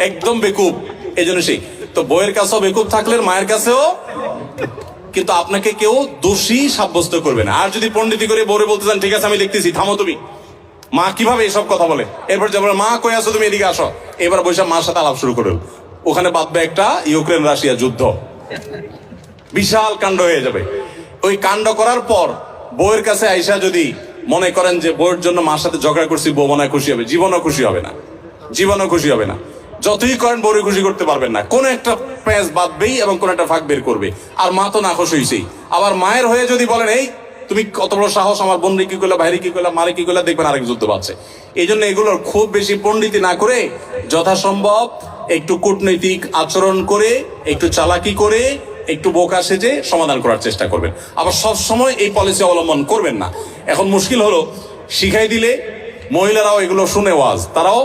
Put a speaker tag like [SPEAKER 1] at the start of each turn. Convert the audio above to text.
[SPEAKER 1] একদম বেকুব। এই জন্য সেই তো বউয়ের কাছেও বেকুব থাকলে মায়ের কাছেও, কিন্তু আপনাকে কেউ দোষী সাব্যস্ত করবে না। আর যদি পণ্ডিতি করে বউরে বলতে চান, ঠিক আছে আমি দেখতেছি, থামো তুমি। মা কিভাবে এসব কথা বলে, এরপর যাবো মা কই আসো তুমি, এদিকে আসো। এবার বৈশাখ মার সাথে আলাপ শুরু করল, ওখানে বাঁধবে একটা ইউক্রেন রাশিয়া যুদ্ধ, বিশাল কাণ্ড হয়ে যাবে। ওই কাণ্ড করার পর বউয়ের কাছে আইসা যদি মনে করেন যে বউয়ের জন্য মার সাথে ঝগড়া করছি, বউ মনে হয় খুশি হবে, জীবনও খুশি হবে না, জীবনও খুশি হবে না। যতই করেন বউরে খুশি করতে পারবেন না, কোন একটা প্যাঁচ বাঁধবেই এবং কোন একটা ফাঁক বের করবে। আর মা তো নাখোশ হইছেই। আবার মায়ের হয়ে যদি বলেন, এই তুমি কত বড় সাহস, আমার বোনরে কি করলা, ভাইরে কি করলা, মারে কি করলা, দেখবেন আরেক যুদ্ধ পাচ্ছে। এই জন্য এগুলোর খুব বেশি পণ্ডিতি না করে যথাসম্ভব একটু কূটনৈতিক আচরণ করে, একটু চালাকি করে, একটু বোকা সেজে সমাধান করার চেষ্টা করবেন। আবার সব সময় এই পলিসি অবলম্বন করবেন না। এখন মুশকিল হলো, শিখাই দিলে মহিলারাও এগুলো শুনে ওয়াজ, তারাও